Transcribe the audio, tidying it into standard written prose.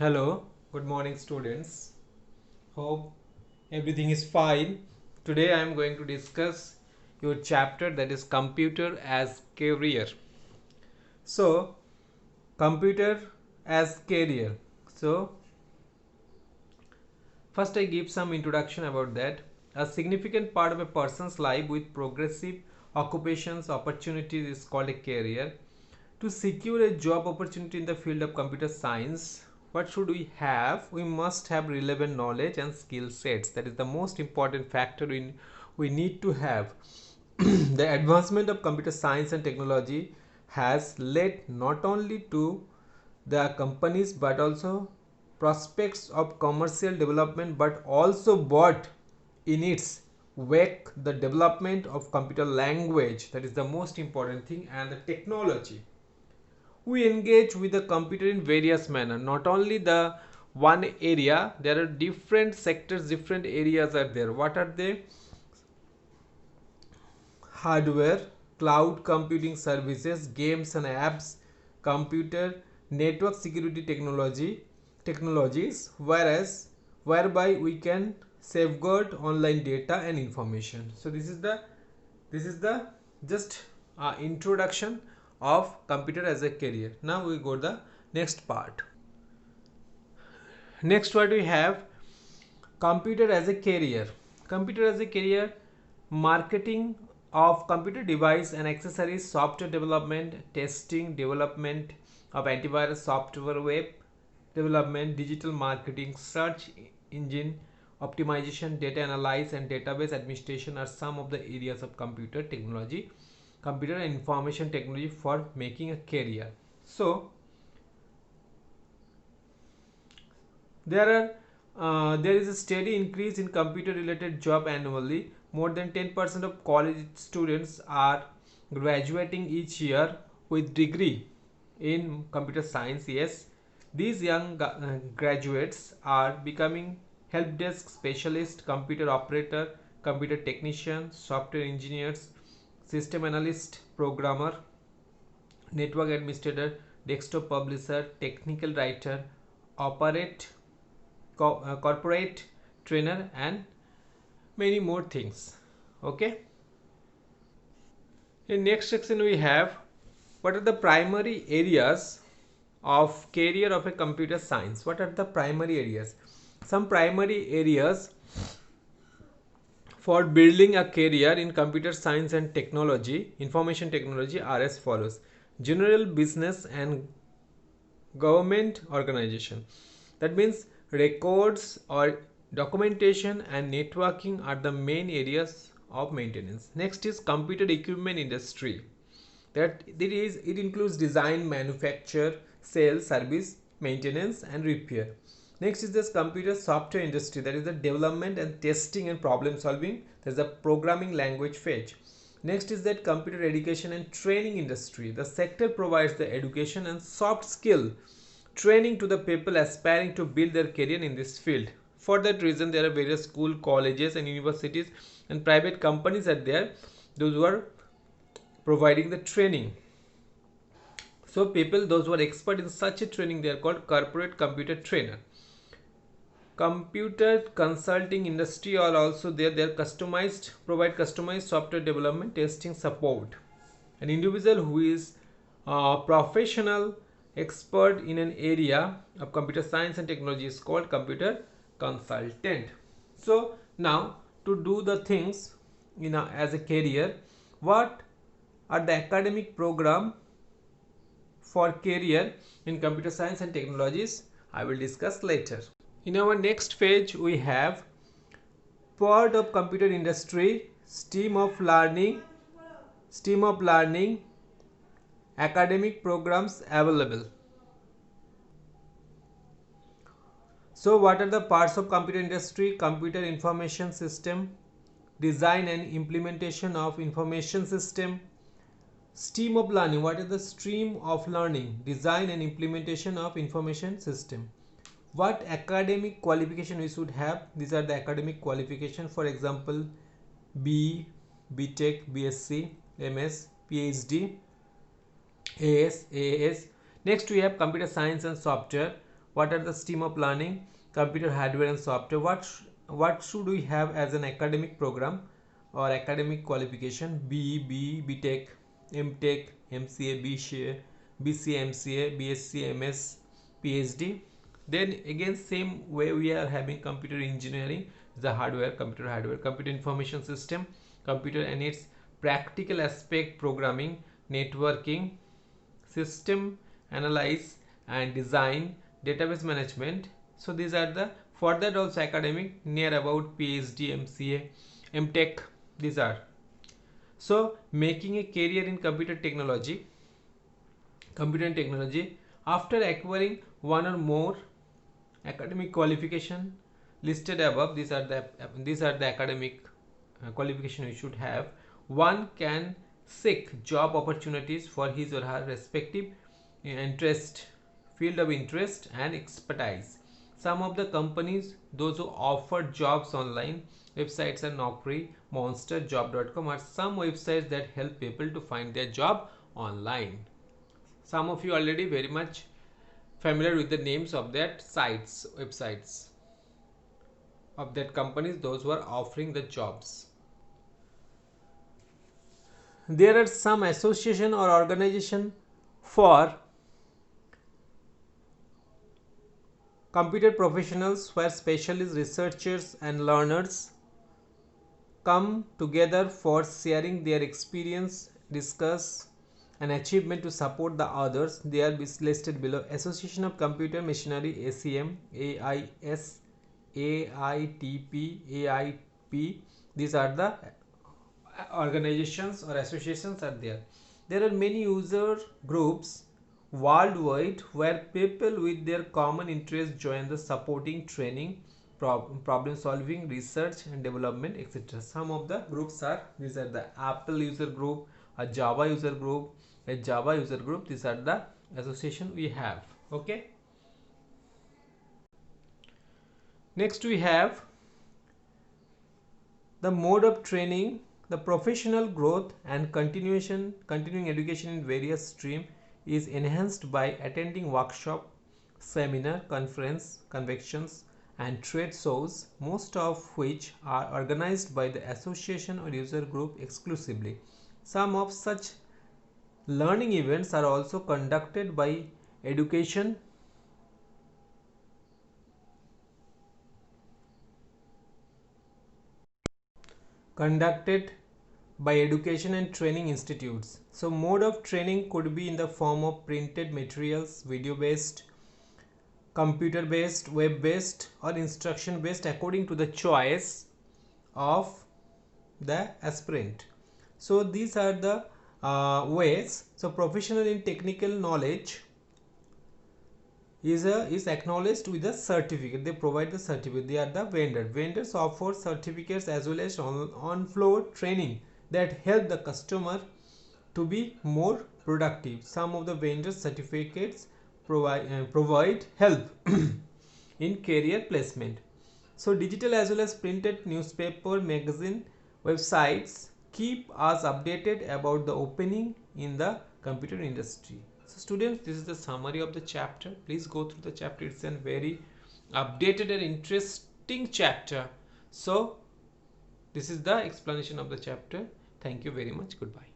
Hello, good morning students. Hope everything is fine. Today I am going to discuss your chapter that is computer as career. So, computer as career. So, first I give some introduction about that. A significant part of a person's life with progressive occupations opportunities is called a career. To secure a job opportunity in the field of computer science, what should we have? We must have relevant knowledge and skill sets. That is the most important factor we need to have. The advancement of computer science and technology has led not only to the companies but also prospects of commercial development, but also brought in its wake the development of computer language. That is the most important thing, and the technology. We engage with the computer in various manner, not only the one area. There are different sectors, different areas are there. What are they? Hardware, cloud computing services, games and apps, computer network security technologies, whereby we can safeguard online data and information. So this is the just introduction of computer as a career. Now we go to the next part. Next what we have, computer as a career. Computer as a career, marketing of computer device and accessories, software development, testing, development of antivirus software, web development, digital marketing, search engine optimization, data analysis and database administration are some of the areas of computer technology, computer and information technology for making a career. So there is a steady increase in computer related job annually. More than 10% of college students are graduating each year with degree in computer science. Yes, these young graduates are becoming help desk specialist, computer operator, computer technician, software engineers, system analyst, programmer, network administrator, desktop publisher, technical writer, operate corporate trainer, and many more things. Okay, in next section we have, what are the primary areas of career of a computer science. What are the primary areas? Some primary areas for building a career in computer science and technology, information technology, are as follows: general business and government organization. That means records or documentation and networking are the main areas of maintenance. Next is computer equipment industry. It includes design, manufacture, sales, service, maintenance and repair. Next is this computer software industry, that is the development and testing and problem solving. There's a programming language phase. Next is that computer education and training industry. The sector provides the education and soft skill training to the people aspiring to build their career in this field. For that reason, there are various school, colleges and universities and private companies are there, those who are providing the training. So people, those who are expert in such a training, they are called corporate computer trainer. Computer consulting industry are also there. They are provide customized software development, testing, support. An individual who is a professional expert in an area of computer science and technology is called computer consultant. So now, to do the things as a career, what are the academic program for career in computer science and technologies, I will discuss later. In our next page we have part of computer industry, stream of learning, academic programs available. So what are the parts of computer industry? Computer information system, design and implementation of information system. Stream of learning, what is the stream of learning? Design and implementation of information system. What academic qualification we should have? These are the academic qualification, for example B, BTech, BSc, MS, PhD, AS, AAS. Next we have computer science and software. What are the stream of learning? Computer hardware and software. What should we have as an academic program or academic qualification? BE, BTech, MTech, MCA, BCA, MCA, BSc, MS, PhD. Then again same way we are having computer engineering, the computer hardware, computer information system, computer and its practical aspect, programming, networking, system analyze and design, database management. So these are the, for that also academic, near about PhD, MCA, MTech, these are. So making a career in computer and technology, after acquiring one or more academic qualification listed above, these are the academic qualification we should have. One can seek job opportunities for his or her respective field of interest and expertise. Some of the companies, those who offer jobs online, websites are Naukri, Monster, Job.com are some websites that help people to find their job online. Some of you already very much familiar with the names of that websites of that companies, those who are offering the jobs. There are some association or organization for computer professionals where specialists, researchers and learners come together for sharing their experience, discuss an achievement to support the others. They are listed below. Association of Computer Machinery, ACM, AIS, AITP, AIP. These are the organizations or associations are there. There are many user groups worldwide where people with their common interests join the supporting training, problem solving, research and development, etc. Some of the groups are, these are the Apple user group, a Java user group, these are the association we have. Okay, next we have the mode of training, the professional growth and continuing education in various streams is enhanced by attending workshop, seminar, conference, conventions and trade shows, most of which are organized by the association or user group exclusively. Some of such learning events are also conducted by education and training institutes. So mode of training could be in the form of printed materials, video based, computer based, web based or instruction based according to the choice of the aspirant. So these are the ways. So professional in technical knowledge is acknowledged with a certificate. They provide the certificate. They are the vendors offer certificates as well as on floor training that help the customer to be more productive. Some of the vendors certificates provide help in career placement. So digital as well as printed newspaper, magazine, websites keep us updated about the opening in the computer industry. So students, this is the summary of the chapter. Please go through the chapter. It's a very updated and interesting chapter. So this is the explanation of the chapter. Thank you very much. Goodbye.